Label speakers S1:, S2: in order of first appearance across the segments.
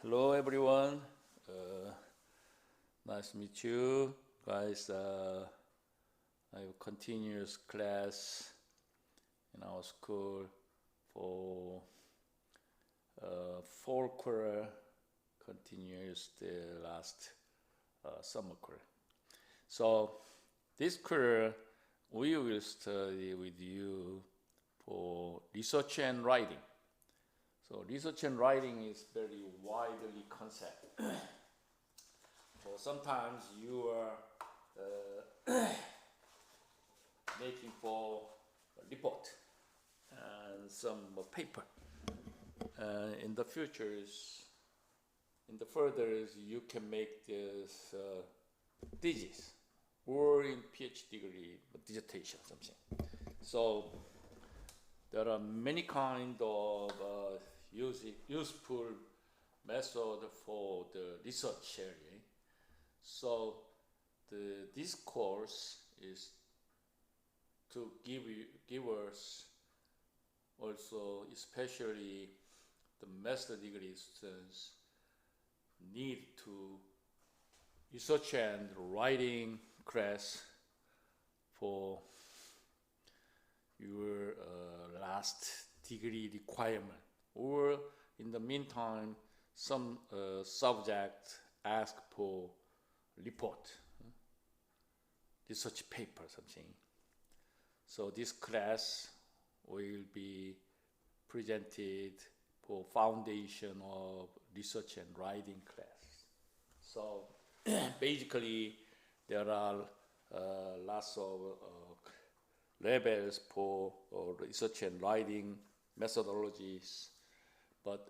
S1: Hello everyone. Nice to meet you guys. I have a continuous class in our school for fall quarter, continues the last summer quarter. So this quarter we will study with you for research and writing. So research and writing is very widely concept. So sometimes you are making for a report and some paper. In the futures, in the furthers, you can make this thesis or in PhD degree dissertation something. So there are many kind of useful method for the research area. So this course is to give us also, especially the master degree students, need to research and writing class for your last degree requirement, or in the meantime some subject ask for report, research paper something. So this class will be presented for foundation of research and writing class. So basically there are lots of levels for research and writing methodologies, but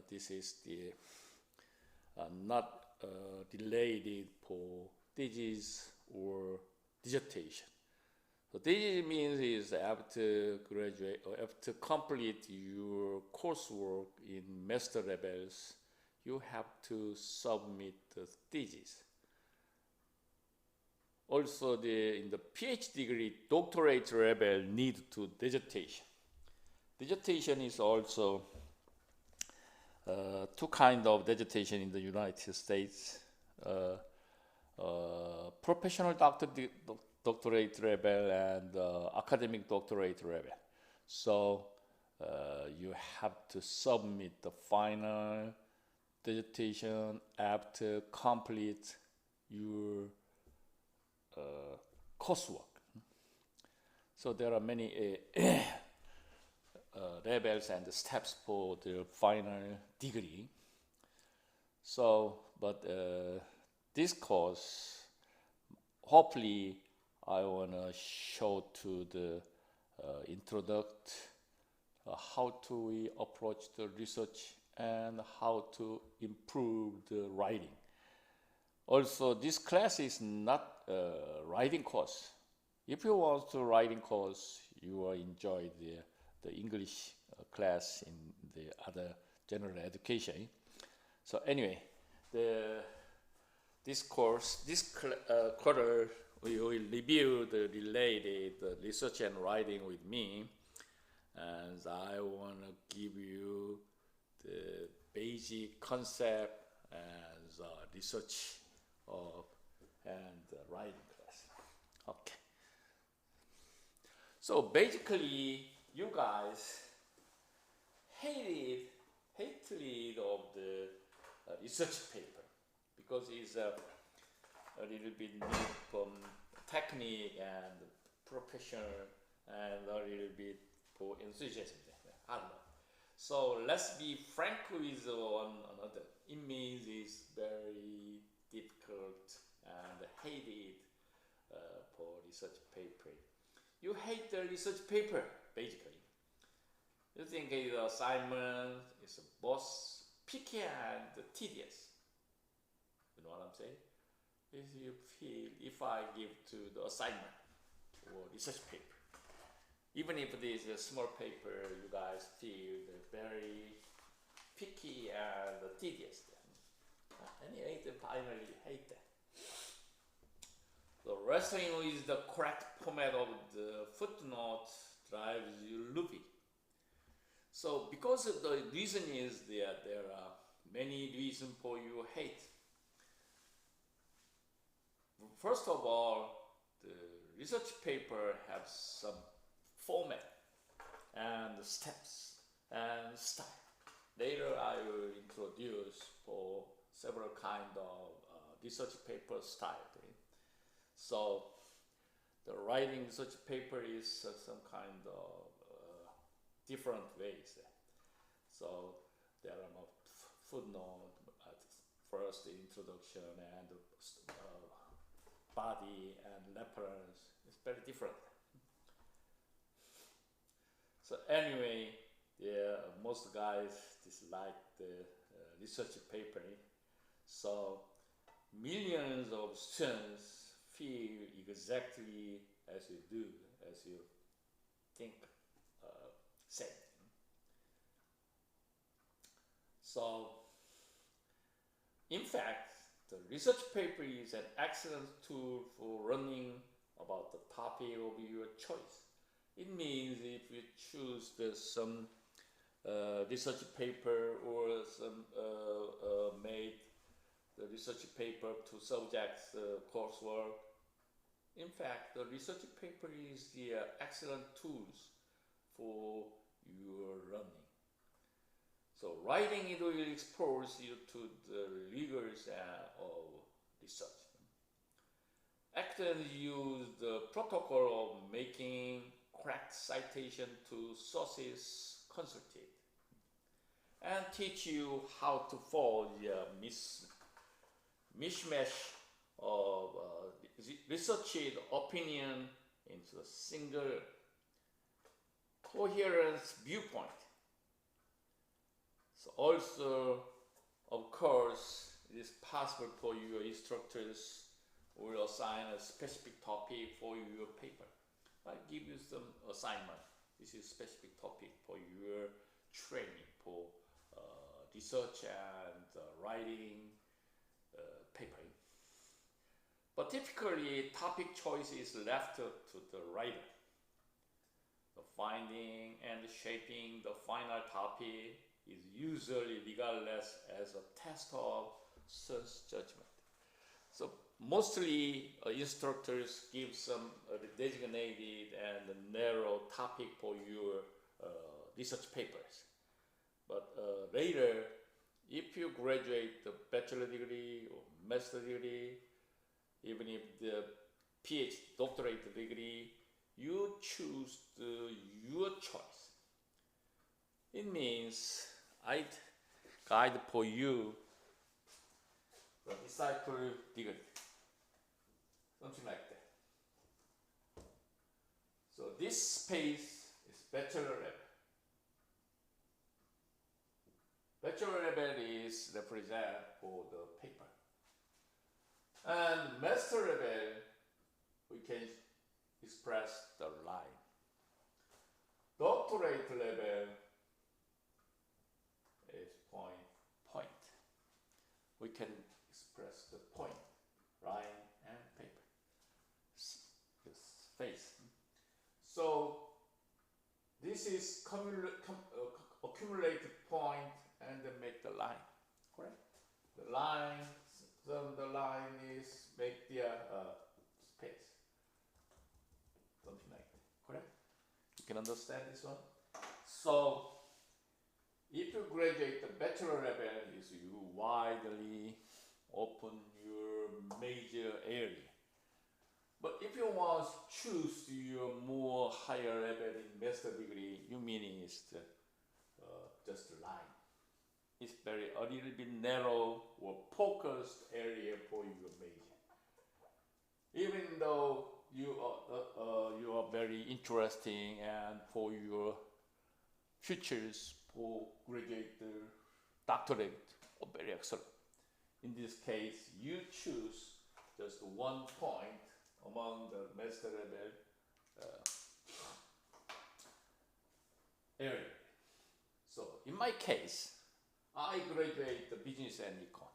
S1: this is the not related for thesis or dissertation. So thesis means is after graduate or after complete your coursework in master levels, you have to submit the thesis. Also, in the PhD degree, doctorate level need to dissertation. Dissertation is also two kinds of dissertation in the United States: professional doctorate level and academic doctorate level. So you have to submit the final dissertation after complete your coursework. So there are many levels and steps for the final degree. So, but this course, hopefully, I wanna show to the introduct how to we approach the research and how to improve the writing. Also, this class is not a writing course. If you want to writing course, you will enjoy the English class in the other general education. So anyway, this course, this quarter, we will review the related research and writing with me, and I want to give you the basic concept as research of and writing class. Okay. So basically, you guys hated of the research paper because it's a little bit new from technique and professional and a little bit for enthusiasm. I don't know. So let's be frank with one another. It means it's very difficult and hated for research paper. You hate the research paper, basically. You think the assignment is both picky and tedious. You know what I'm saying? If you feel, if I give to the assignment or research paper, even if it is a small paper, you guys feel very picky and tedious. Anyway, finally hate that. The wrestling with the correct format of the footnote drives you loopy. So because of the reason is that there are many reasons for you hate. First of all, the research paper has some format and steps and style. Later I will introduce for several kind of research paper style. So the writing research paper is some kind of different ways. So there are no footnote at first, the introduction and body and reference. It's very different. So anyway, yeah, most guys dislike the research paper. So millions of students feel exactly as you do, as you think, say. So, in fact, the research paper is an excellent tool for learning about the topic of your choice. It means if you choose some research paper or some made the research paper to subjects coursework. In fact, the research paper is the excellent tools for your learning. So writing it will expose you to the rigors of research. Actors use the protocol of making correct citation to sources consulted and teach you how to follow the mishmash of researched opinion into a single coherent viewpoint. So also, of course, it is possible for your instructors will assign a specific topic for your paper. I give you some assignment. This is specific topic for your training for research and writing paper. But typically, topic choice is left to the writer. The finding and shaping the final topic is usually regardless as a test of student's judgment. So mostly instructors give some designated and narrow topic for your research papers. But later, if you graduate the bachelor degree or master degree, even if the PhD doctorate degree, you choose your choice. It means I guide for you the disciple degree, something like that. So this space is bachelor level. Bachelor level is represent for the paper. And master level, we can express the line. Doctorate level is point. We can express the point, line, and paper. This face. So this is accumulated point and then make the line, correct? The line is make the space, something like that, correct? You can understand this one? So if you graduate the bachelor level, is you widely open your major area. But if you want to choose your more higher level in master degree, your meaning is just a line. It's a little bit narrow or focused area for your major. Even though you are very interesting and for your futures for graduate doctorate or very excellent. In this case, you choose just one point among the master level area. So in my case, I graduate the business and econ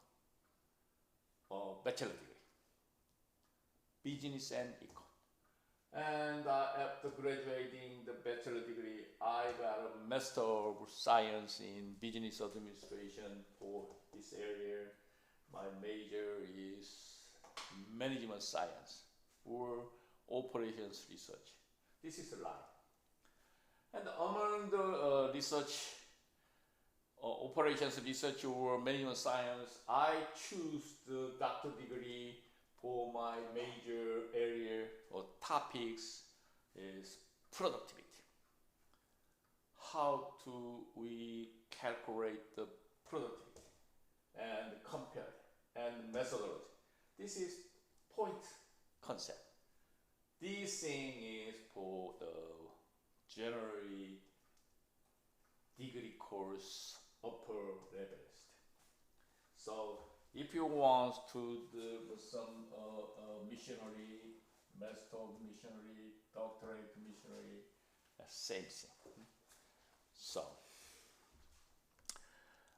S1: or bachelor degree. Business and econ. And after graduating the bachelor degree, I got a Master of Science in Business Administration for this area. My major is Management Science or Operations Research. This is a lie. And among the research, Operations Research or Management Science, I choose the doctor degree for my major area or topics is productivity. How do we calculate the productivity and compare and methodology? This is point concept. This thing is for the generally degree course upper levelist. So if you want to do some missionary, master of missionary, doctorate missionary, same thing. So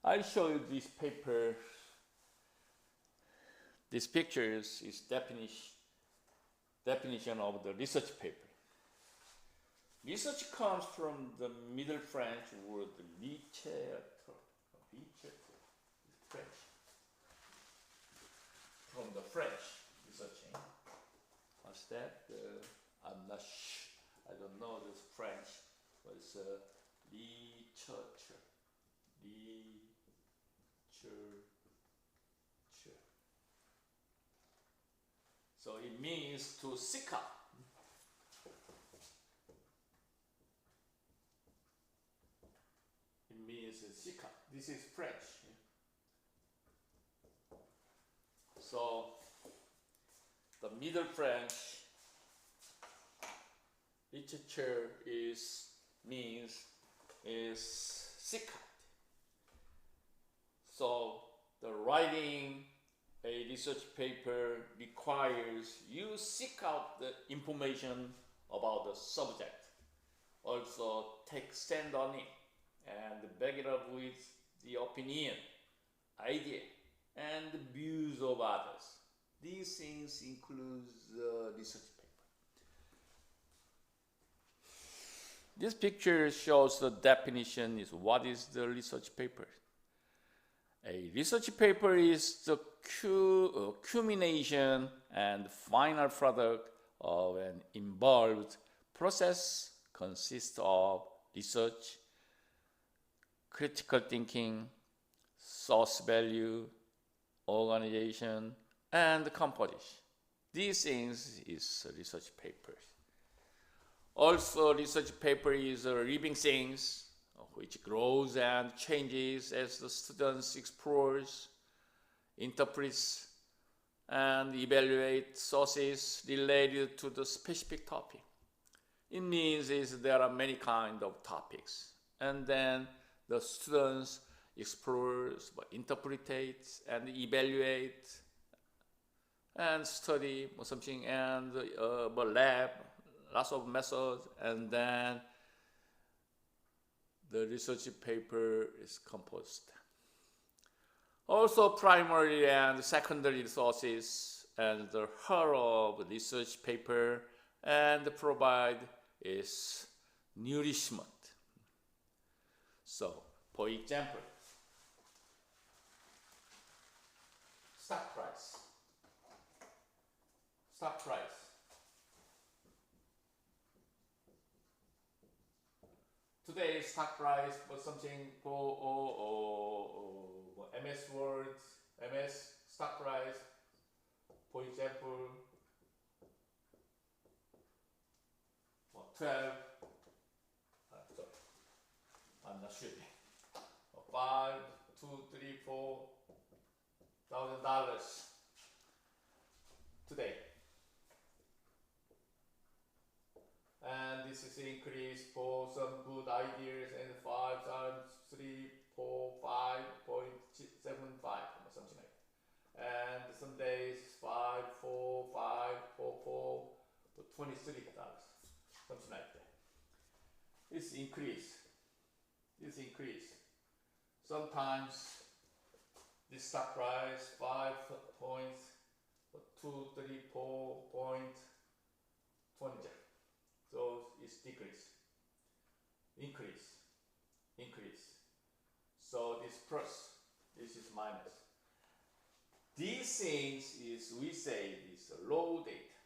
S1: I'll show you this paper. This picture is definition of the research paper. Research comes from the Middle French word littérature. French. From the French researching. What's that? I'm not I don't know this French, but it's literature. So it means to seek out. It means seek out. This is French. So the Middle French literature means seek out. So the writing a research paper requires you seek out the information about the subject, also take stand on it and back it up with the opinion, idea, and the views of others. These things include the research paper. This picture shows the definition is what is the research paper. A research paper is the culmination and final product of an involved process, consists of research, critical thinking, source value, organization, and composition. These things is research papers. Also, research paper is a living things which grows and changes as the students explores, interprets, and evaluate sources related to the specific topic. It means there are many kinds of topics, and then the students explores, interpret, and evaluate, and study something, and lab, lots of methods, and then the research paper is composed. Also, primary and secondary sources and the heart of research paper and provide is nourishment. So, for example, stock price. Stock price. Today's stock price was something for MS Word, MS stock price. For example, 12. Sorry, I'm not sure. $5, $2, $3, $4,000 today. And this is increase for some good ideas, and 5 times 3, 4, 5.75 or something like that. And some days 5, 4, 5, 4, 4, $23, something like that. It's increase. It's increase. Sometimes this stock price 5 points, 2, 3, 4 point 20. these things is, we say, is raw data.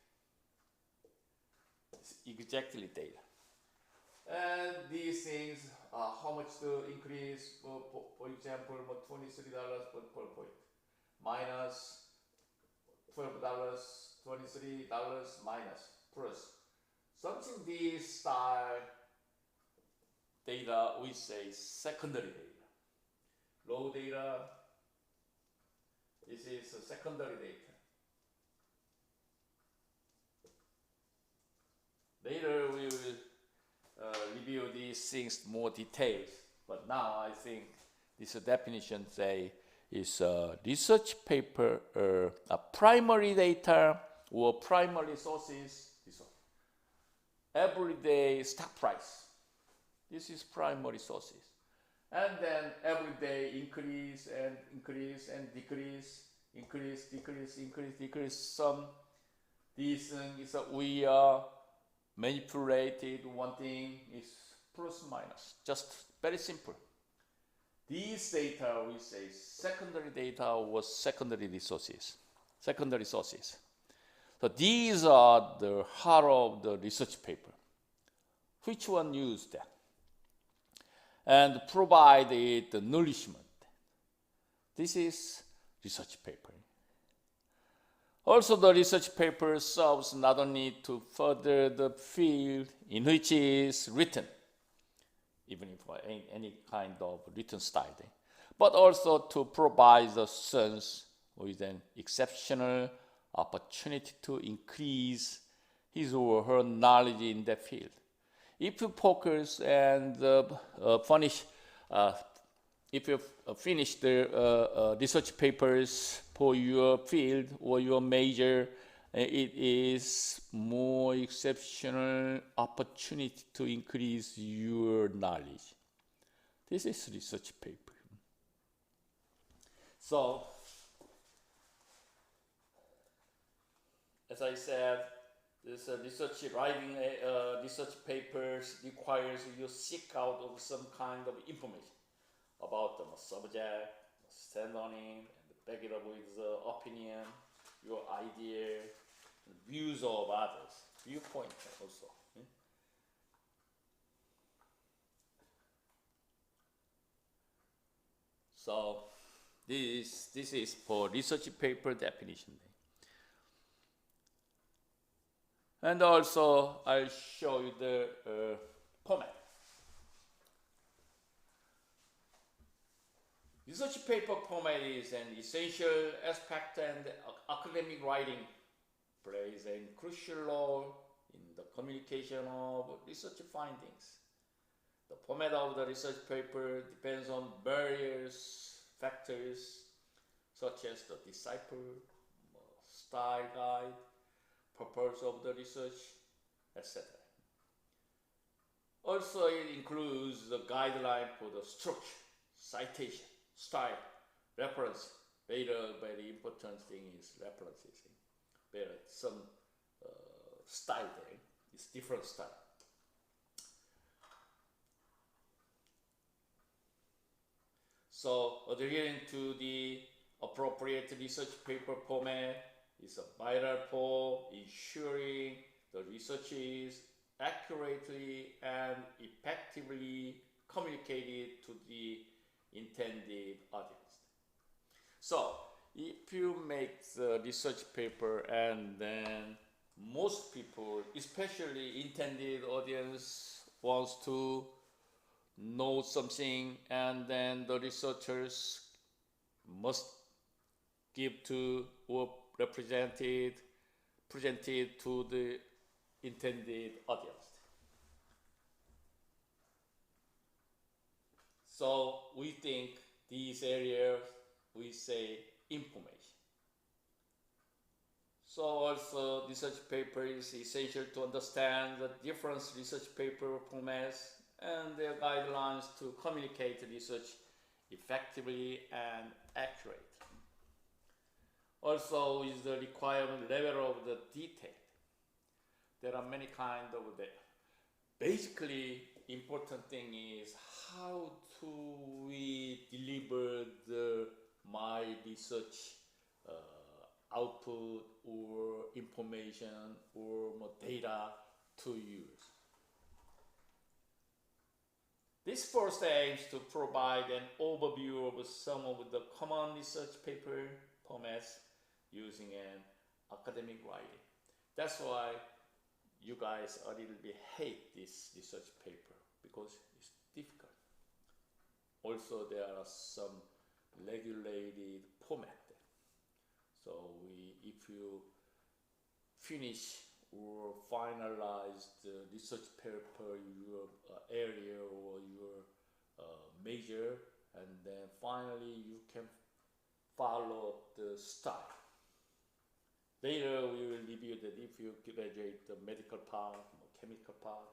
S1: It's exactly data. And these things, how much to increase, for example, $23 per point, minus $12, $23 minus, plus. Something this style data, we say secondary data. Raw data, this is secondary data. Later we will review these things more details, but now I think this definition say is research paper, primary data or primary sources, everyday stock price. This is primary sources. And then everyday increase and increase and decrease, increase, decrease, increase, decrease. Some these things is we are manipulated. One thing is plus minus, just very simple. These data we say secondary data was secondary resources, secondary sources. So these are the heart of the research paper. Which one use that? And provide it the nourishment. This is research paper. Also, the research paper serves not only to further the field in which it is written, even if any kind of written style, but also to provide the students with an exceptional opportunity to increase his or her knowledge in that field. If you focus and if you finish the research papers for your field or your major, it is more exceptional opportunity to increase your knowledge. This is research paper. So, as I said, this research writing research papers requires you seek out of some kind of information about the subject, stand on it, and back it up with the opinion, your idea, views of others, viewpoint also. So this is for research paper definition. And also I'll show you the format. Research paper format is an essential aspect, and academic writing plays a crucial role in the communication of research findings. The format of the research paper depends on various factors such as the disciple, style guide, purpose of the research, etc. Also, it includes the guideline for the structure, citation, style, reference. Very important thing is references. There are some style there. It's different style. So adhering to the appropriate research paper format is vital for ensuring the research is accurately and effectively communicated to the intended audience. So, if you make the research paper and then most people, especially intended audience, wants to know something, and then the researchers must give to or presented to the intended audience. So we think these areas we say information. So also research paper is essential to understand the different research paper formats and their guidelines to communicate research effectively and accurately. Also is the requirement level of the detail. There are many kinds of data. Basically, important thing is how do we deliver my research output or information or more data to use. This first aims to provide an overview of some of the common research paper formats using an academic writing. That's why you guys a little bit hate this research paper, because it's difficult. Also, there are some regulated format. So if you finish or finalize the research paper, your area or your major, and then finally you can follow the style. Later we will review that if you graduate the medical part, or chemical part,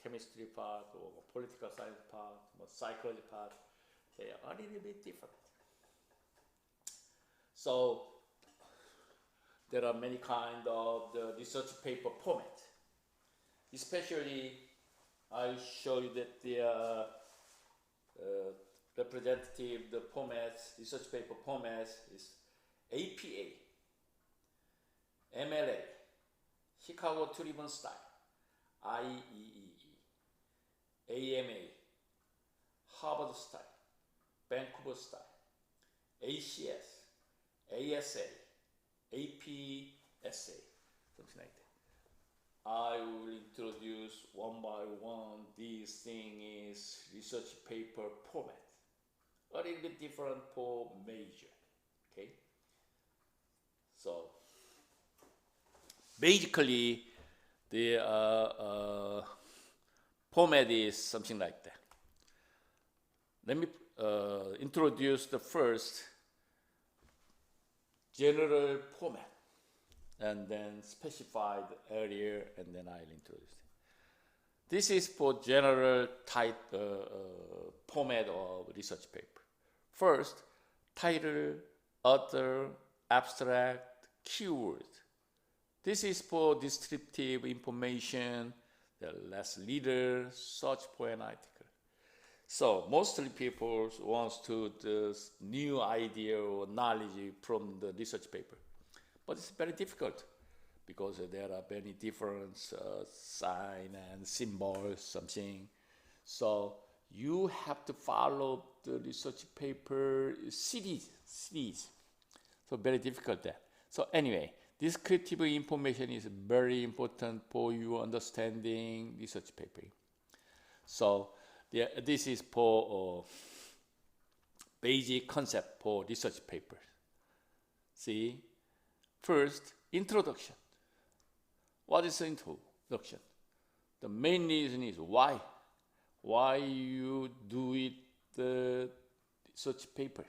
S1: chemistry part, or political science part, or psychology part, they are a little bit different. So there are many kinds of the research paper format. Especially, I show you that the representative the formats, research paper formats is APA, MLA, Chicago Tribune style, IEEE, AMA, Harvard style, Vancouver style, ACS, ASA, APSA, something like that. I will introduce one by one. This thing is research paper format. A little bit different for major. Okay. So basically, the format is something like that. Let me introduce the first general format, and then specify the area, and then I'll introduce it. This is for general type format of research paper. First, title, author, abstract, keyword. This is for descriptive information, the last leader, search for an article. So mostly people want to the new idea or knowledge from the research paper, but it's very difficult because there are many different sign and symbols, something. So you have to follow the research paper series. So very difficult there. So anyway, descriptive information is very important for you understanding research paper. So this is for basic concept for research papers. See, first, introduction. What is the introduction? The main reason is why. Why you do it, the research papers.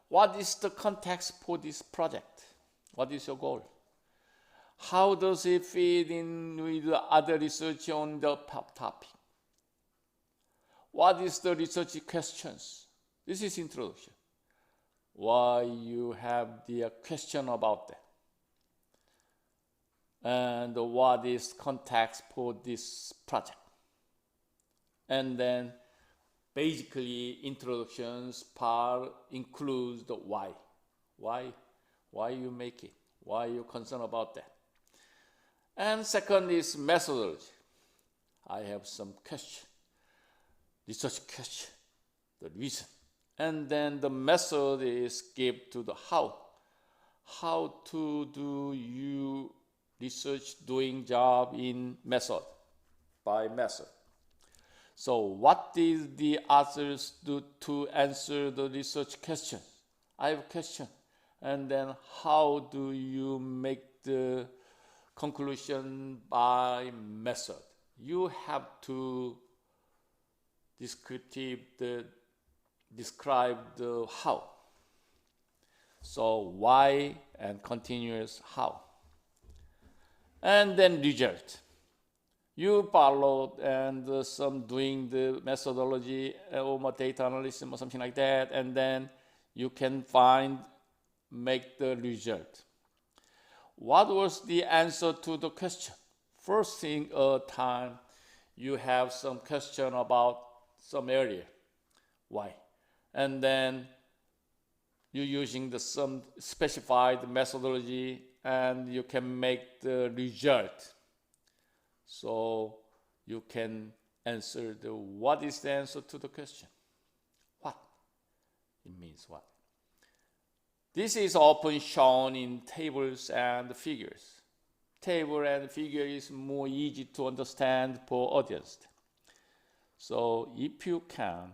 S1: What is the context for this project? What is your goal? How does it fit in with other research on the topic? What is the research questions? This is introduction. Why you have the question about that? And what is context for this project? And then basically introductions part includes the why. Why you make it? Why you concerned about that? And second is methodology. I have some question. Research question, the reason. And then the method is give to the how. How to do you research doing job in method, by method. So what did the authors do to answer the research question? I have a question. And then how do you make the conclusion by method? You have to describe the how. So why and continuous how. And then result. You followed and some doing the methodology or data analysis or something like that, and then you can make the result. What was the answer to the question? First thing time, you have some question about some area. Why? And then you're using some specified methodology and you can make the result. So you can answer what is the answer to the question. What? It means what? This is often shown in tables and figures. Table and figure is more easy to understand for audience. So if you can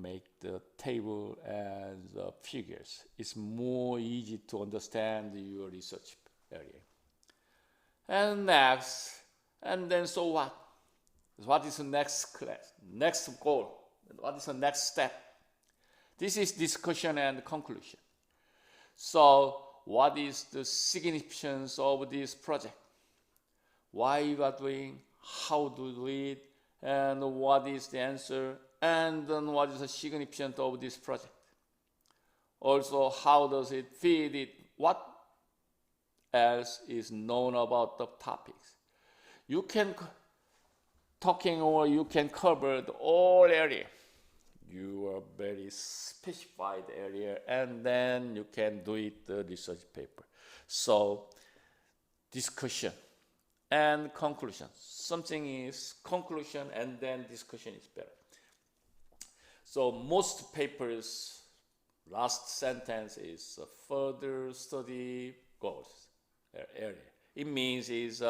S1: make the table and the figures. It's more easy to understand your research area. And next, and then so what? What is the next class? Next goal? What is the next step? This is discussion and conclusion. So what is the significance of this project? Why you are doing, how to do it, and what is the answer, and then what is the significance of this project? Also, how does it fit it? What else is known about the topics? You can talking or you can cover the all area. Your very specified area, and then you can do it the research paper. So discussion and conclusion. Something is conclusion and then discussion is better. So most papers, last sentence is further study goals area. It means is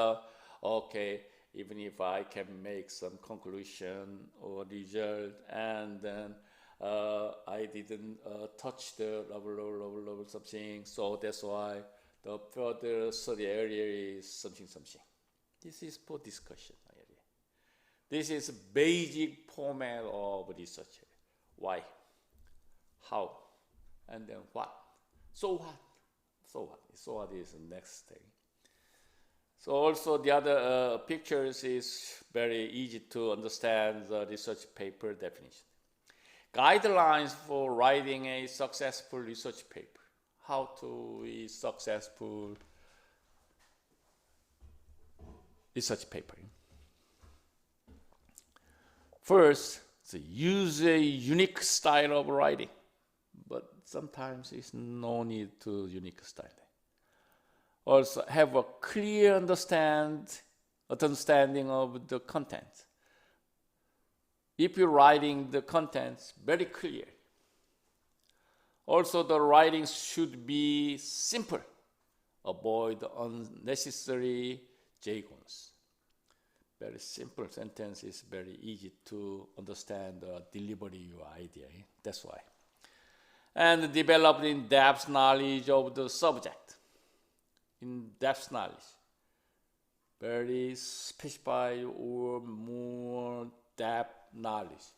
S1: okay, even if I can make some conclusion or result, and then I didn't touch the level something, so that's why the further study area is something. This is for discussion area. This is basic format of research. Why? How? And then what? So what? So what is the next thing? So also the other pictures is very easy to understand the research paper definition. Guidelines for writing a successful research paper. How to be successful research paper. First, use a unique style of writing, but sometimes it's no need to unique style. Also have a clear understanding of the content. If you're writing the contents very clear. Also the writing should be simple. Avoid unnecessary jargons. Very simple sentence is very easy to understand deliver your idea. That's why. And develop in-depth knowledge of the subject. In-depth knowledge. Very specified or more depth knowledge.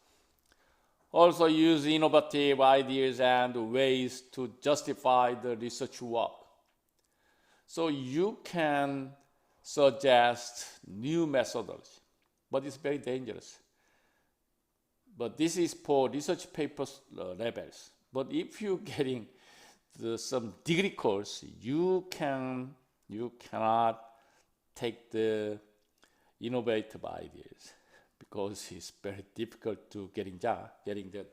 S1: Also use innovative ideas and ways to justify the research work. So you can suggest new methodology, but it's very dangerous. But this is for research papers levels. But if you're getting some degree course, you cannot take the innovative ideas because it's very difficult to getting the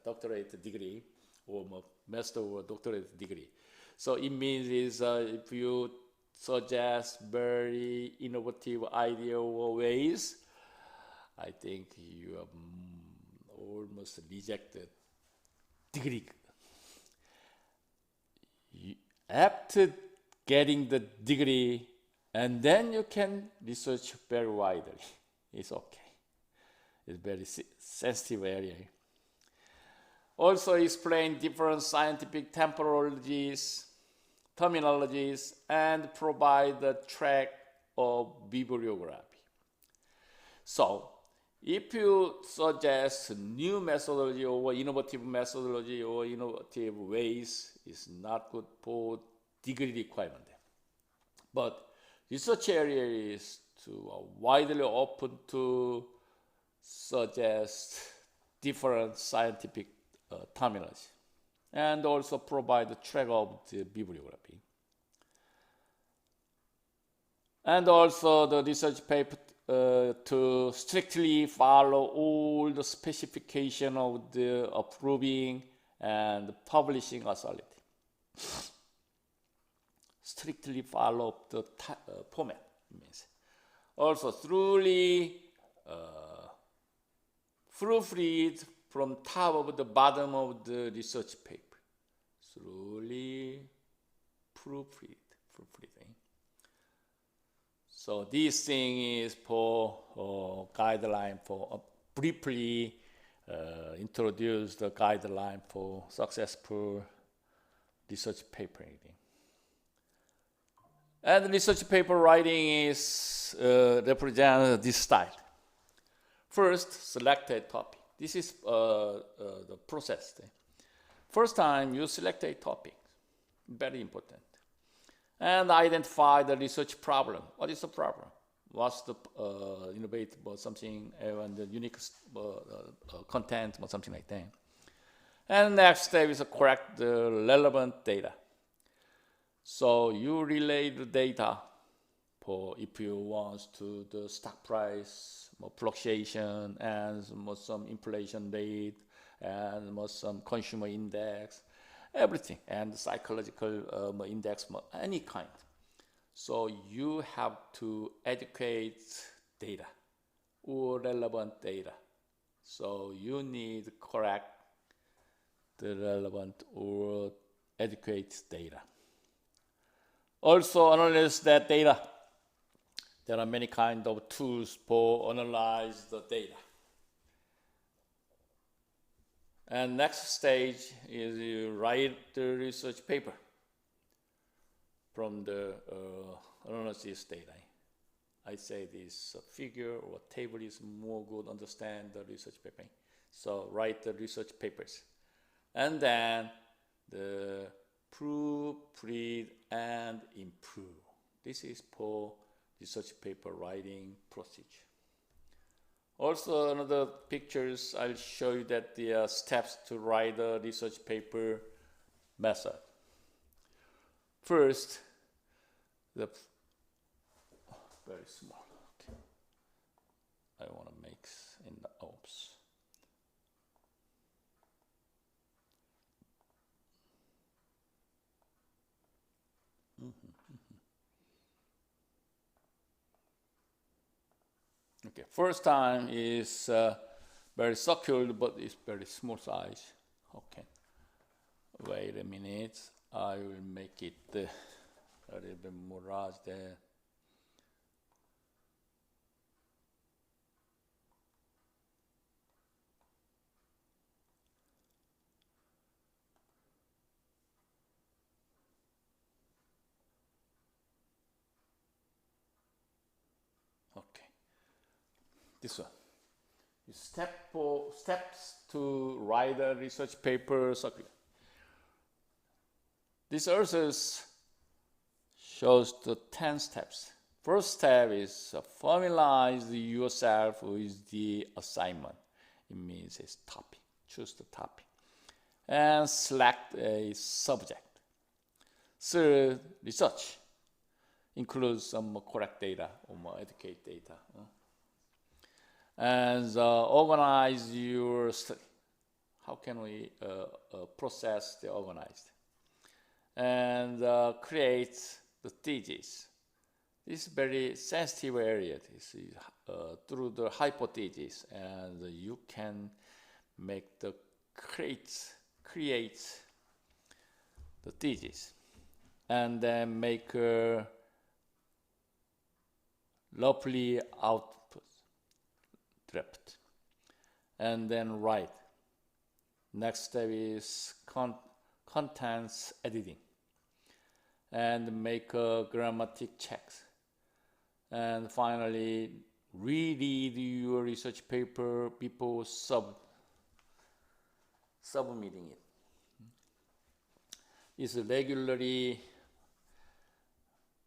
S1: doctorate degree or master or doctorate degree. So it means is if you suggest very innovative idea or ways, I think you have almost rejected degree. After getting the degree, and then you can research very widely. It's okay. It's very sensitive area. Also explain different scientific terminologies, and provide the track of bibliography. So, if you suggest new methodology or innovative methodology or innovative ways, it's not good for degree requirement. But research area is widely open to suggest different scientific terminology and also provide the track of the bibliography. And also the research paper to strictly follow all the specification of the approving and publishing authority. Strictly follow the format. Means also thoroughly proofread from top of the bottom of the research paper. Thoroughly proofreading. So this thing is for guideline for briefly introduce the guideline for successful research paper writing. And research paper writing is represent this style. First, select a topic. This is the process. First time you select a topic, very important, and identify the research problem. What is the problem? What's the innovative or something, and the unique content or something like that. And next step is to correct the relevant data. So you relay the data for if you want to the stock price, fluctuation, and some inflation rate, and some consumer index, everything, and psychological index, any kind. So you have to educate data or relevant data. So you need to correct the relevant or educate data. Also analyze that data. There are many kinds of tools for analyze the data. And next stage is you write the research paper from the analysis data. I say this figure or table is more good understand the research paper. So write the research papers. And then the proofread and improve. This is for research paper writing procedure. Also, another pictures, I'll show you that the steps to write a research paper method. First, the very small. Okay. I want to make in the oops. Okay, first time is very circular, but it's very small size. Okay, wait a minute. I will make it a little bit more large there. Okay, this one. Steps to write a research paper circular. This also shows the 10 steps. First step is familiarize yourself with the assignment. It means it's topic. Choose the topic. And select a subject. Third, research. Includes some correct data or more educate data. And organize your study. How can we process the organized? And create the thesis. This is very sensitive area. This is through the hypothesis, and you can make the create the thesis, and then make a roughly output draft, and then write. Next step is contents editing, and make grammatic checks. And finally, reread your research paper before submitting it. It's regularly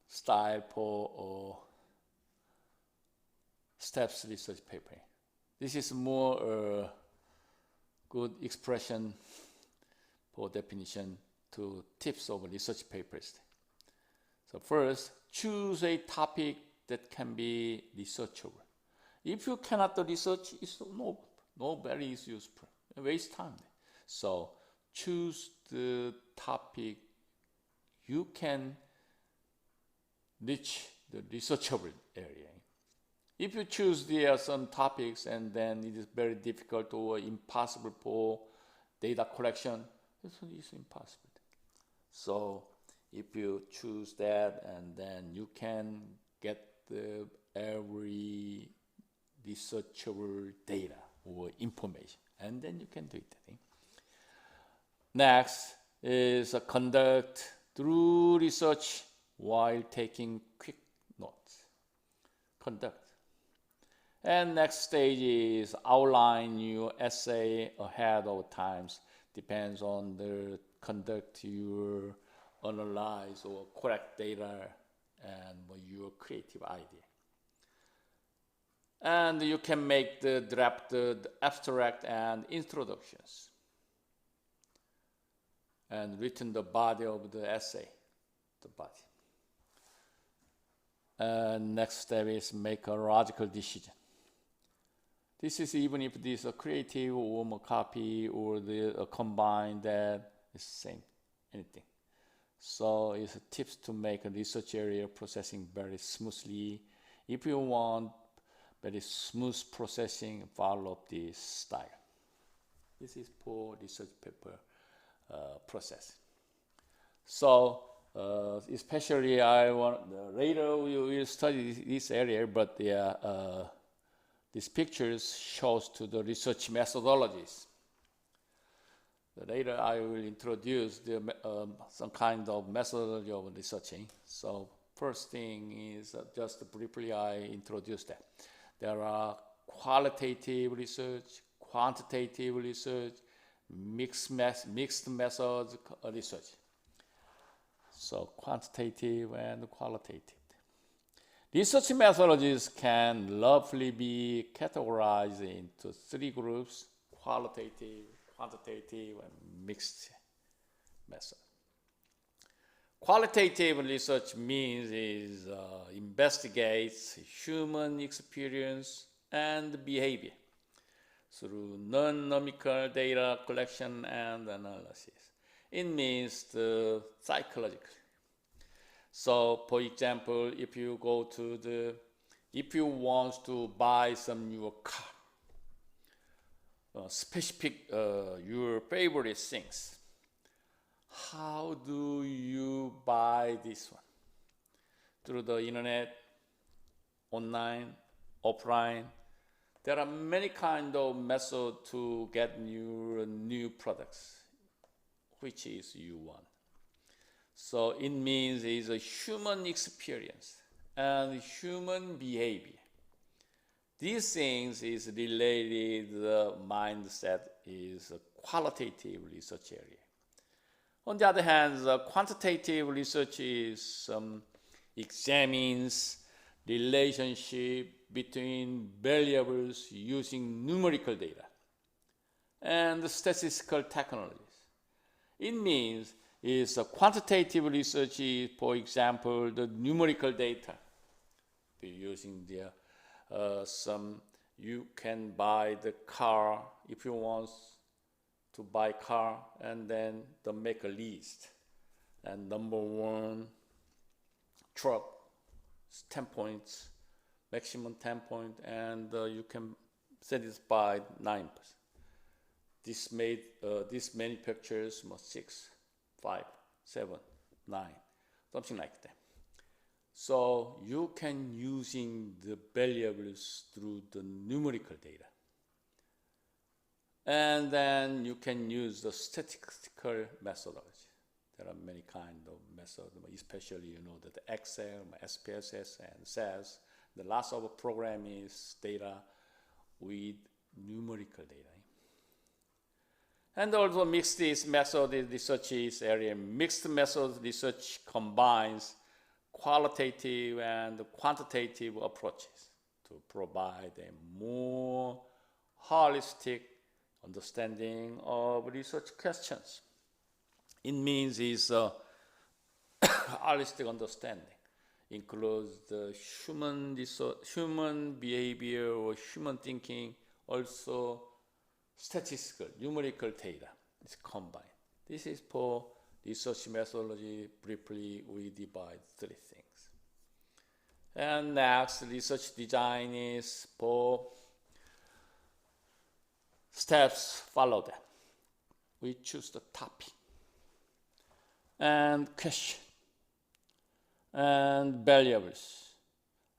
S1: style for steps research paper. This is more good expression for definition to tips of research papers. So first, choose a topic that can be researchable. If you cannot research, it's no very useful. Waste time. So choose the topic, you can reach the researchable area. If you choose some topics and then it is very difficult or impossible for data collection, it's impossible. So if you choose that, and then you can get every researchable data or information, and then you can do it. Next is conduct through research while taking quick notes. Conduct. And next stage is outline your essay ahead of times. Depends on the conduct you analyze or correct data and your creative idea. And you can make the draft, the abstract and introductions. And written the body of the essay, the body. And next step is make a logical decision. This is even if this is a creative or more copy or the combined, that is same, anything. So it's tips to make a research area processing very smoothly. If you want very smooth processing, follow this style. This is for research paper process. So especially I want later we will study this area, but these pictures shows to the research methodologies. Later I will introduce some kind of methodology of researching. So first thing is just briefly I introduce that. There are qualitative research, quantitative research, mixed methods research. So quantitative and qualitative. Research methodologies can roughly be categorized into three groups: qualitative, quantitative, and mixed method. Qualitative research means investigates human experience and behavior through non-numerical data collection and analysis. It means the psychological. So, for example, if you want to buy some new car, specific your favorite things, how do you buy this one? Through the internet, online, offline. There are many kind of methods to get new products, which is you want. So it means it's a human experience and human behavior. These things is related, the mindset is a qualitative research area. On the other hand, the quantitative research is examines relationship between variables using numerical data and statistical technologies. It means is a quantitative research is, for example, the numerical data. Using you can buy the car if you want to buy car, and then make a list. And number one truck, 10 points, maximum 10 points, and you can satisfy 9%. This many pictures, 6, 5, 7, 9, something like that. So you can using the variables through the numerical data. And then you can use the statistical methodology. There are many kinds of methods, especially that the Excel, SPSS, and SAS. The last of a program is data with numerical data. And also mixed method research is area. Mixed method research combines qualitative and quantitative approaches to provide a more holistic understanding of research questions. It means holistic understanding includes the human behavior or human thinking, also statistical, numerical data is combined. This is for research methodology. Briefly, we divide three things. And next, research design is for steps follow that. We choose the topic and question and variables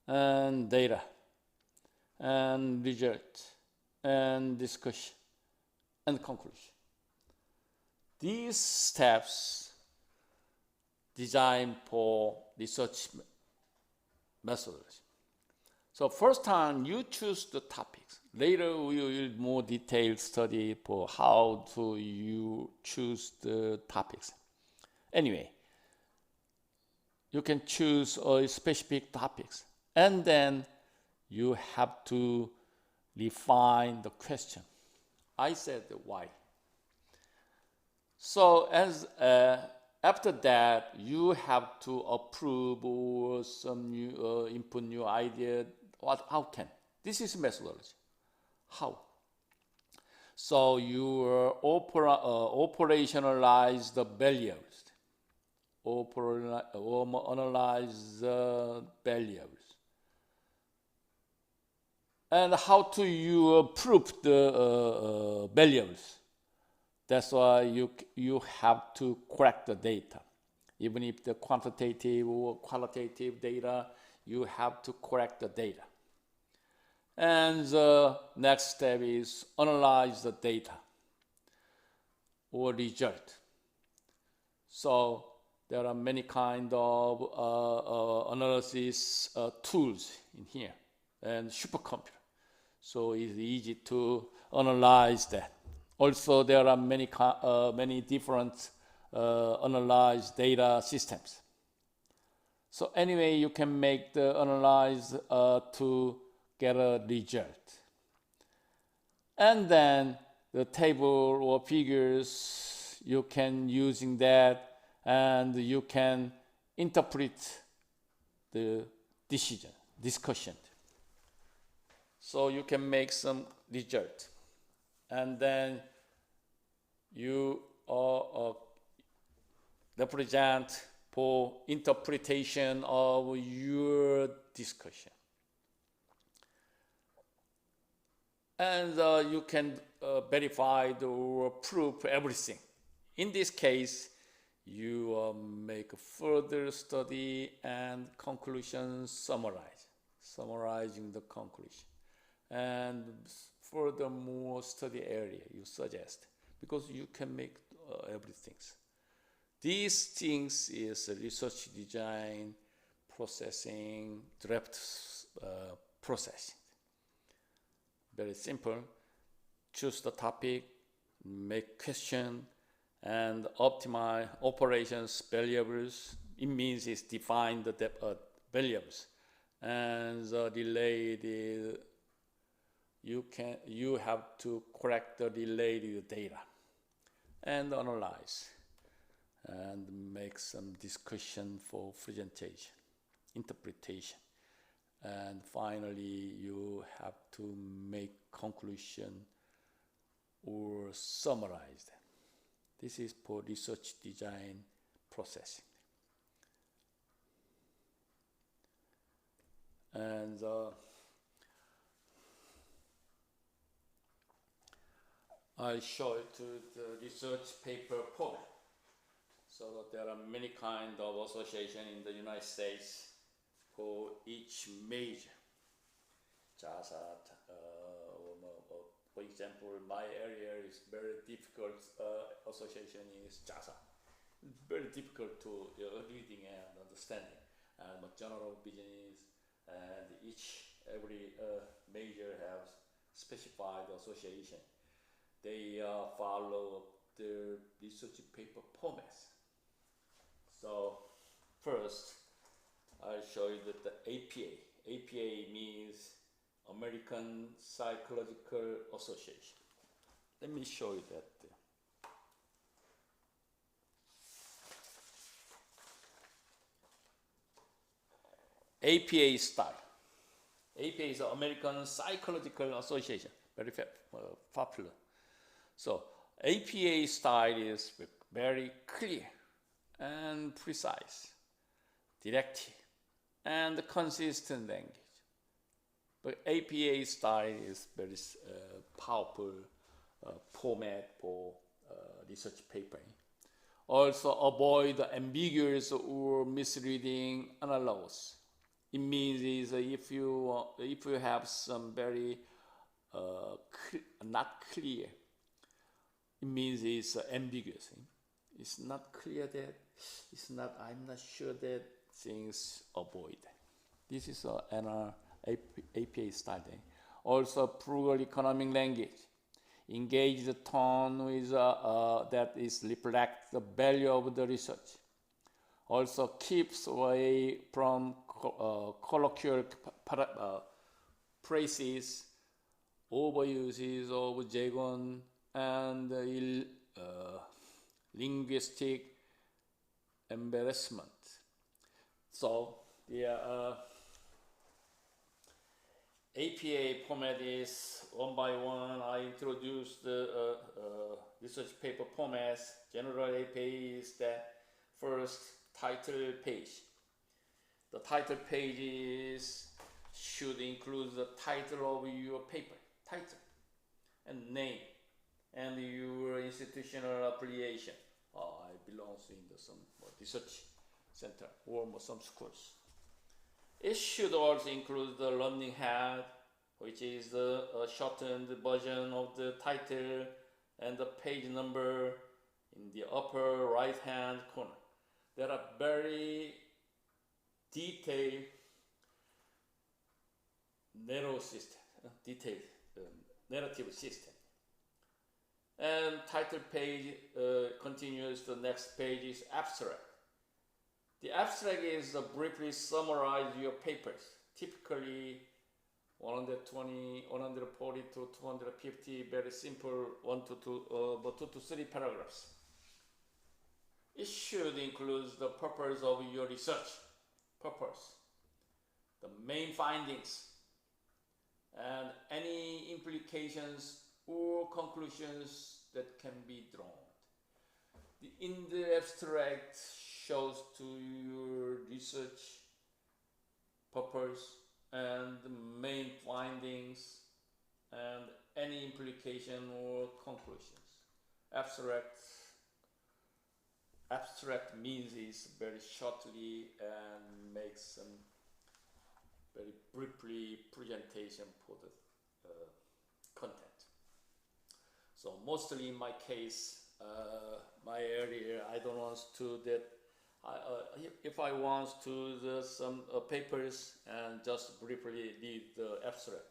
S1: and data and result and discussion and conclusion. These steps designed for research methodology. So first time you choose the topics. Later we will more detailed study for how to you choose the topics. Anyway, you can choose a specific topics and then you have to refine the question. I said why. So as after that, you have to approve or some new input new idea. How can? This is methodology. How? So you operationalize the values. Analyze the values. And how to you prove the values. That's why you have to correct the data. Even if the quantitative or qualitative data, you have to correct the data. And the next step is analyze the data or result. So there are many kind of analysis tools in here and supercomputer. So it's easy to analyze that. Also, there are many different analyze data systems. So anyway, you can make the analyze to get a result. And then the table or figures, you can using that and you can interpret the discussion. So you can make some result. And then you represent for interpretation of your discussion. And you can verify or prove everything. In this case, you make a further study and conclusions summarizing the conclusion. And furthermore, study area you suggest, because you can make everything. These things is research design, processing, draft processing. Very simple. Choose the topic, make question, and optimize operations variables. It means it's define the variables, and the related. You have to correct the related data and analyze and make some discussion for presentation, interpretation. And finally, you have to make conclusion or summarize them. This is for research design processing. And I show it to the research paper format. So there are many kind of association in the United States for each major. JASA, for example, my area is very difficult. Association is JASA. It's very difficult to reading and understanding. And general business and every major has specified association. They follow the research paper formats. So first, I'll show you that the APA. APA means American Psychological Association. Let me show you that. APA style. APA is the American Psychological Association, very popular. So APA style is very clear and precise, directive, and consistent language. But APA style is very powerful format for research paper. Also avoid ambiguous or misleading analogous. It means is if you have some very not clear, it means it's ambiguous. It's not clear that it's not. I'm not sure that things avoid. This is an APA style. Also, plural economic language. Engage the tone with that is reflect the value of the research. Also keeps away from colloquial phrases, overuses of jargon, and linguistic embarrassment. So the APA format is one by one. I introduced the research paper formats. General APA is the first title page. The title pages should include the title of your paper, title, and name, and your institutional affiliation. I belong in some research center or some schools. It should also include the learning head, which is the shortened version of the title, and the page number in the upper right hand corner. There are very detailed narrative system. And title page continues. The next page is abstract. The abstract is briefly summarize your papers, typically 120, 140 to 250, very simple, 2 to 3 paragraphs. It should include the purpose of your research, the main findings, and any implications or conclusions that can be drawn. In the abstract shows to your research purpose and the main findings and any implication or conclusions. Abstract means is very shortly and makes some very briefly presentation for the content. So mostly in my case, my area, I don't want to that. If I want to do some papers and just briefly read the abstract,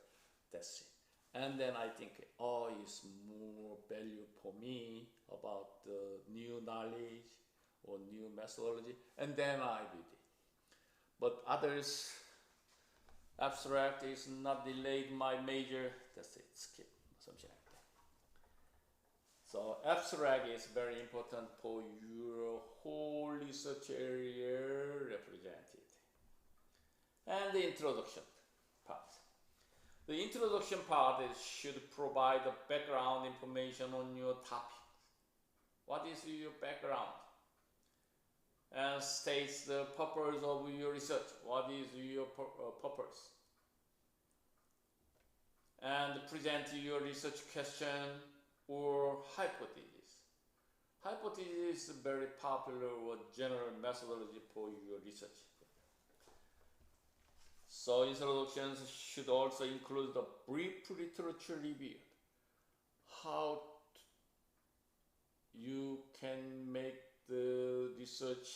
S1: that's it. And then I think, it's more value for me about the new knowledge or new methodology, and then I read it. But others, abstract is not delayed my major, that's it, skip, something like that. So abstract is very important for your whole research area represented. And the introduction part. The introduction part should provide the background information on your topic. What is your background? And states the purpose of your research. What is your purpose? And present your research question or hypothesis. Hypothesis is a very popular or general methodology for your research. So introductions should also include the brief literature review. How you can make the research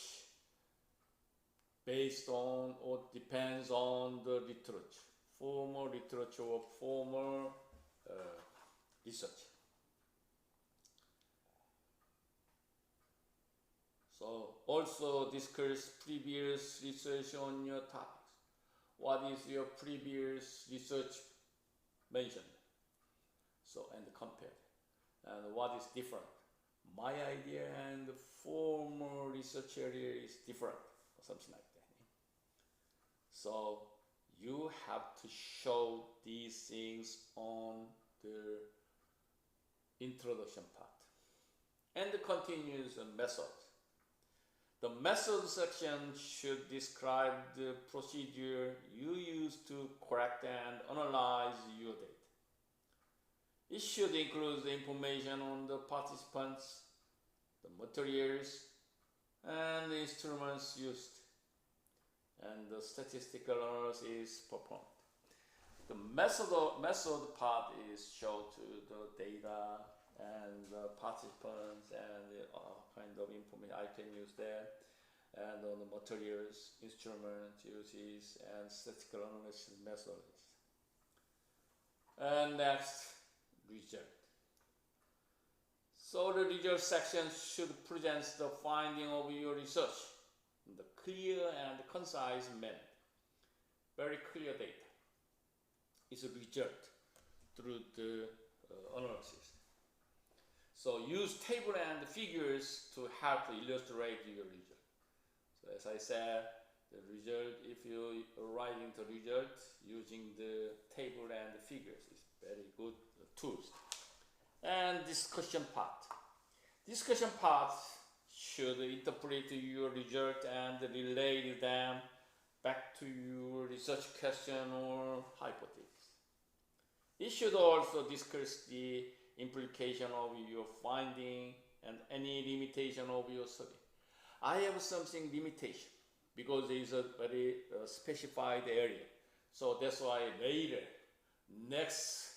S1: based on or depends on the literature, formal literature or formal research. So also discuss previous research on your topics. What is your previous research mentioned? So, and compare. And what is different? My idea and the formal research area is different, or something like that. So you have to show these things on the introduction part. and continues methods. The method section should describe the procedure you use to collect and analyze your data. It should include the information on the participants, the materials, and the instruments used, and the statistical analysis performed. The method part is shown to the data and the participants and the kind of information I can use there, and on the materials, instrument uses, and statistical analysis methods. And next, result. So the result section should present the finding of your research in the clear and concise manner. Very clear data is a result through the analysis. So use table and figures to help illustrate your result. So as I said, the result, if you are writing the result using the table and the figures, is very good tools. And discussion part. Discussion part should interpret your result and relate them back to your research question or hypothesis. It should also discuss the implication of your finding and any limitation of your study. I have something limitation because it is a very specified area. So that's why later, next,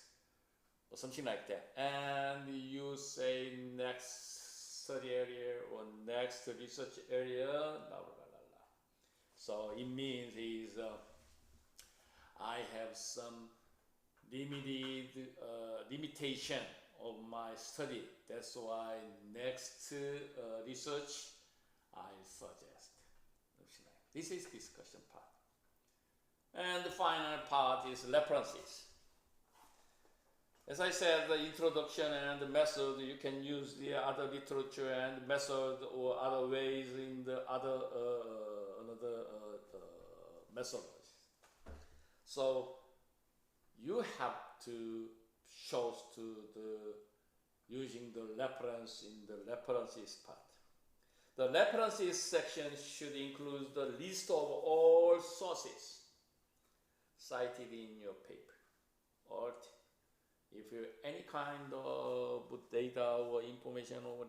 S1: or something like that. And you say next study area or next research area, blah, blah, blah, blah. So it means is I have some limited limitation of my study. That's why next research I suggest. This is discussion part. And the final part is references. As I said, the introduction and the method, you can use the other literature and method or other ways in the other methods. So you have to show to the using the reference in the references part. The references section should include the list of all sources cited in your paper. Or if you any kind of data or information or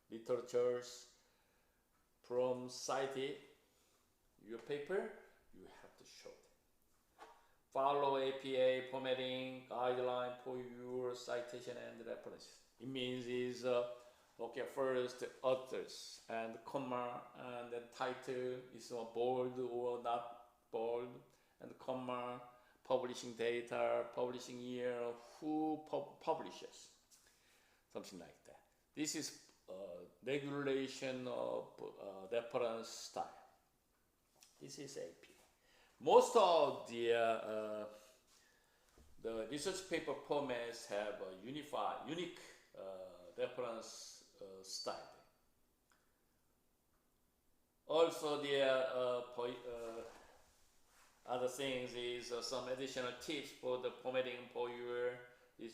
S1: literatures from cited your paper, you have to show them. Follow APA formatting guideline for your citation and references. It means is look at first authors and comma and then title is bold or not bold, and comma, publishing data, publishing year, who publishes, something like that. This is regulation of reference style. This is APA. Most of the research paper formats have a unique reference style. Also, the other things is some additional tips for the formatting for your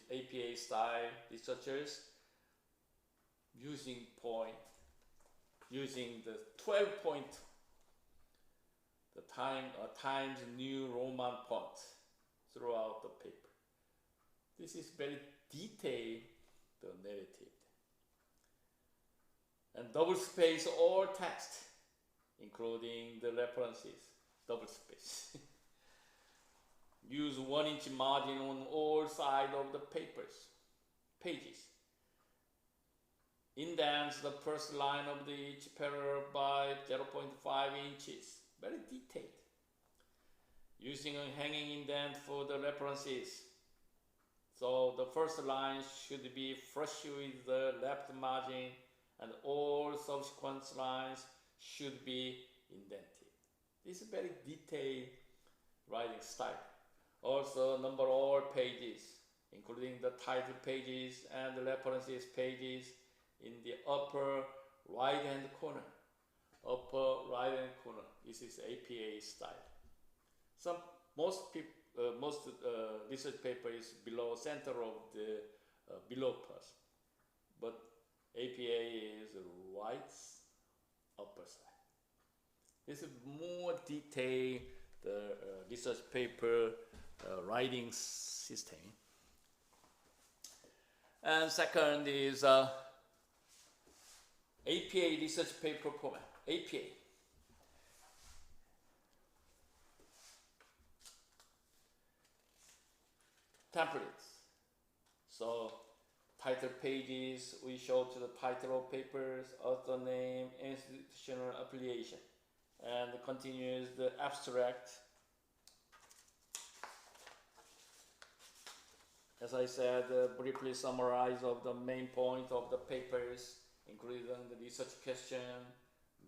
S1: APA style researchers using the 12 point, the Times New Roman font throughout the paper. This is very detailed, the narrative. And double space all text, including the references, double space. Use 1-inch margin on all sides of the pages. Indents the first line of each paragraph by 0.5 inches. Very detailed. Using a hanging indent for the references. So the first line should be flush with the left margin and all subsequent lines should be indented. This is very detailed writing style. Also number all pages, including the title pages and the references pages in the upper right hand corner. Upper right hand corner. This is APA style. Most research paper is below center of the below plus. but APA is right upper side. This is more detailed the research paper writing system. And second is APA research paper format. APA. Templates. So title pages, we show to the title of papers, author name, institutional affiliation, and continues the abstract. As I said, briefly summarize of the main point of the papers, including the research question,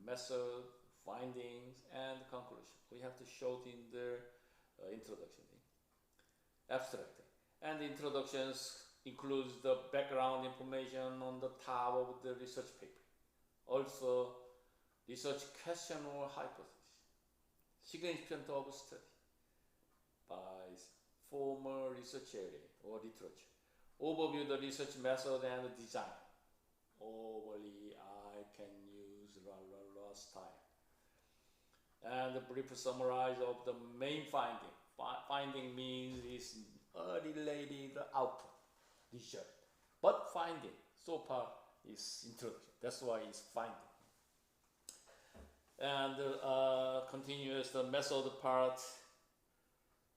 S1: method, findings, and conclusion. We have to show it in the introduction, abstract. And the introductions includes the background information on the top of the research paper. Also, research question or hypothesis, significance of study by former research area or literature, overview the research method and design. Overly, I can use style. And a brief summarize of the main finding. Finding means is related output, result. But finding, so far, is introduction. That's why it's finding. And continues the method part.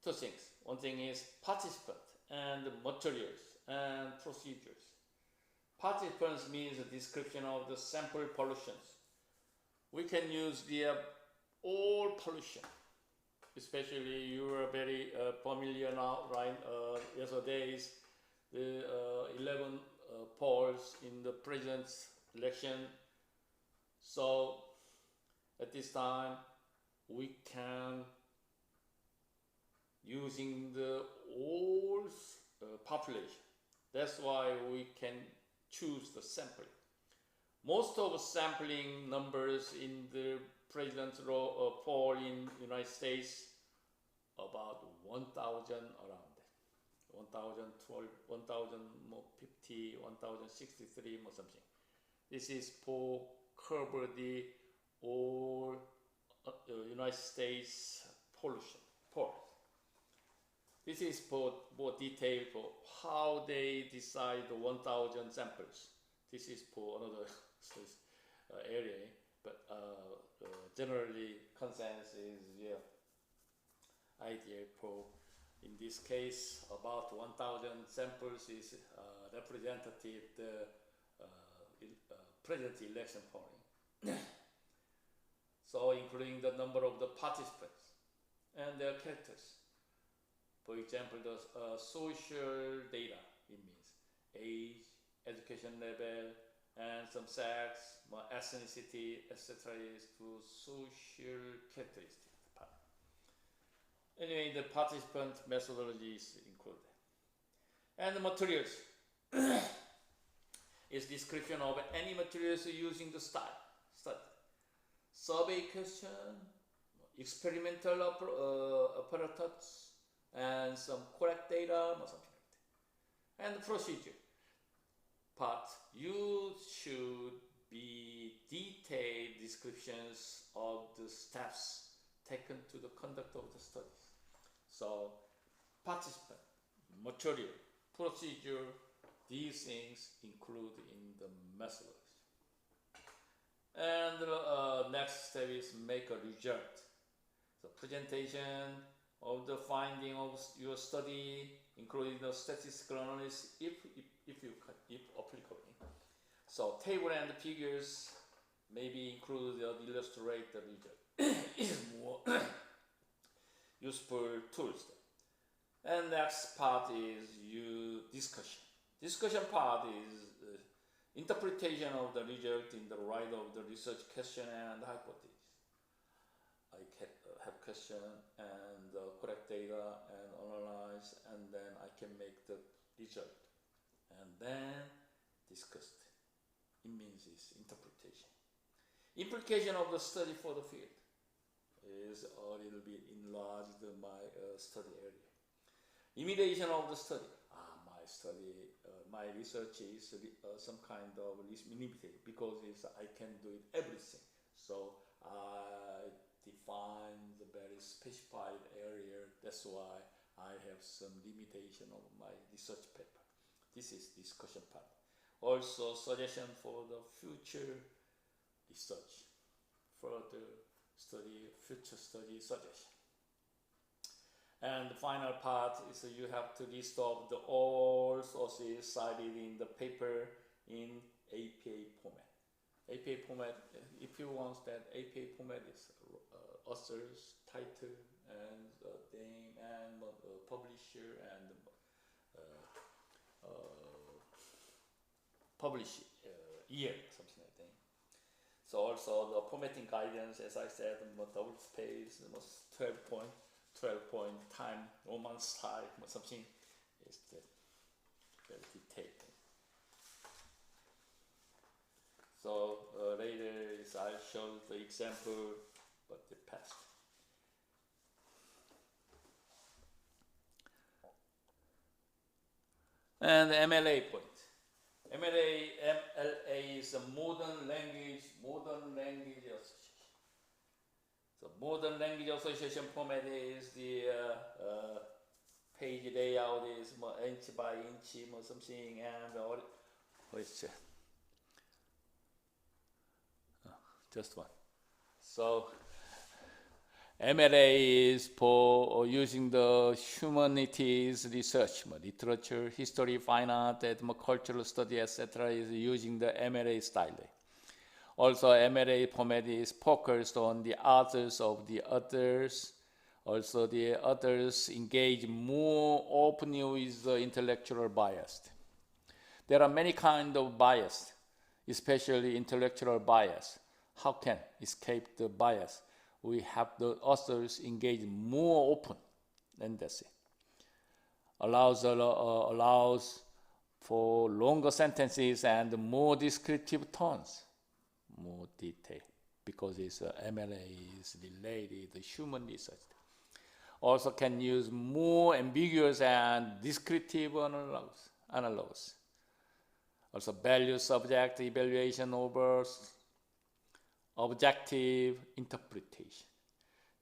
S1: Two things. One thing is participant and materials and procedures. Participants means a description of the sample pollutions. We can use the all pollution. Especially you are very familiar now, right? Yesterday's the 11 polls in the president's election. So at this time, we can using the whole population. That's why we can choose the sampling. Most of the sampling numbers in the president's poll in United States about 1,000 around that. 1,012, 1,050, 1,063 or something. This is for cover the all United States pollution polls. This is for more detail for how they decide the 1,000 samples. This is for another area, but generally consensus is idea for, in this case, about 1,000 samples is representative the president election polling. So including the number of the participants and their characters. For example, the social data, it means age, education level, and some sex, ethnicity, etc. is to social characteristics. Anyway, the participant methodology is included. And the materials is description of any materials using the study. Survey question, experimental apparatus, and some correct data, or something like that. And the procedure part, you should be detailed descriptions of the steps taken to the conduct of the studies. So, participant, material, procedure, these things include in the methodology. And the next step is make a result. The presentation of the finding of your study, including the statistical analysis, if applicable. So table and figures maybe include to illustrate the result. Is more useful tools. And next part is discussion. Discussion part is interpretation of the result in the light of the research question and hypothesis. I can have question and correct data and analyze, and then I can make the result and then discuss it. It means it's interpretation. Implication of the study for the field is a little bit enlarged my study area. Imitation of the study. My study, my research is some kind of limited because I can do it everything. So I define the very specified area. That's why I have some limitation of my research paper. This is discussion part. Also suggestion for the future research, further study, future study suggestion. And the final part is you have to list off the all sources cited in the paper in APA format. APA format, if you want that, APA format is author's title and name and publisher and publish year, something like that. So also the formatting guidance, as I said, double space, 12 point time, Roman style, something is very detailed. So later I'll show the example, but the past. And MLA point. MLA is a modern language association. So modern language association format is the page layout is inch by inch, something, and what is it? Just one. So MLA is for using the humanities research, literature, history, fine art, cultural study, etc. is using the MLA style. Also, MLA format is focused on the others of the others. Also, the others engage more openly with the intellectual bias. There are many kinds of bias, especially intellectual bias. How can escape the bias? We have the authors engage more open, and that's it. Allows for longer sentences and more descriptive tones, more detail, because it's MLA is related to human research. Also can use more ambiguous and descriptive analogs. Also value subject evaluation over objective interpretation.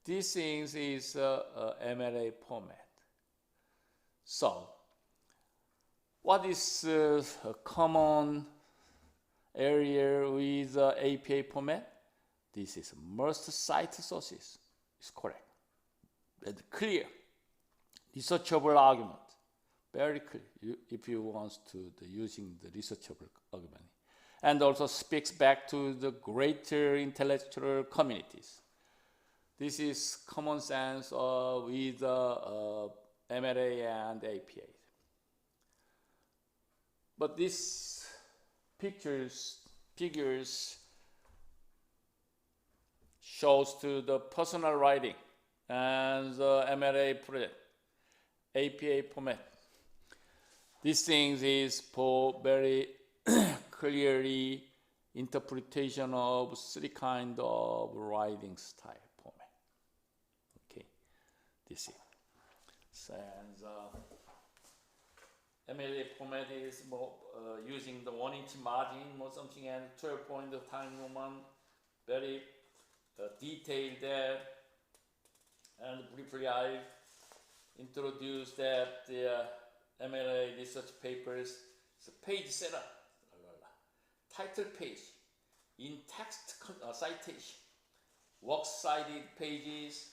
S1: These things is MLA format. So, what is a common area with APA format? This is must cite sources. It's correct. And clear, researchable argument. Very clear. If you want to using the researchable argument. And also speaks back to the greater intellectual communities. This is common sense with MLA and APA. But these figures shows to the personal writing and the MLA project, APA format. These things is for very clearly interpretation of three kind of writing style format. Okay, this is. And MLA format is more using the 1 inch margin or something and 12 point time Roman, very detailed there. And briefly I introduced that the MLA research papers, it's a page setup. Title page, in-text citation, works-cited pages,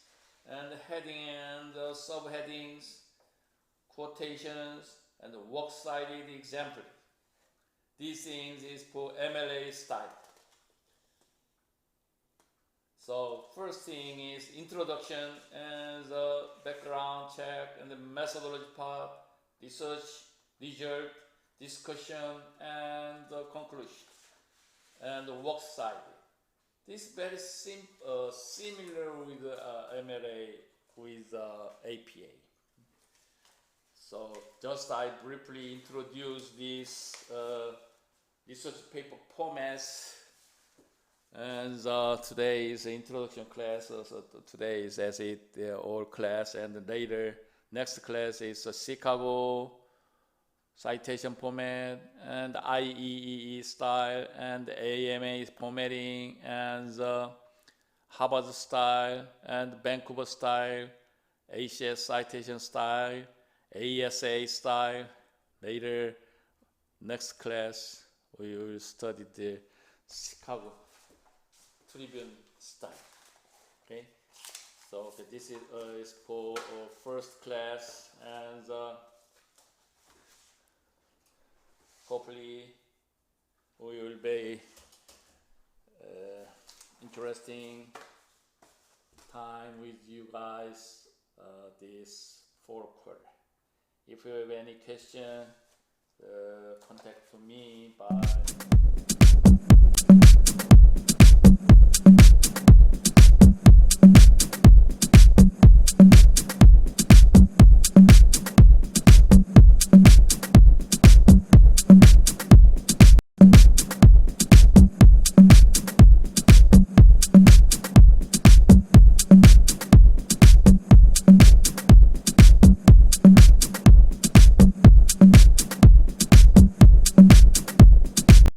S1: and heading and subheadings, quotations, and works-cited example. These things is for MLA style. So first thing is introduction and the background check and the methodology part, research, result, discussion, and the conclusion. And the works cited. This is very similar with MLA with APA. So just I briefly introduce this research paper formats. And today is the introduction class. So today is as it all class, and later next class is Chicago citation format, and IEEE style, and AMA formatting, and the Harvard style, and Vancouver style, ACS citation style, ASA style. Later, next class, we will study the Chicago Tribune style. Okay, so okay, this is for first class, and hopefully we will be interesting time with you guys this fourth quarter. If you have any question, contact me by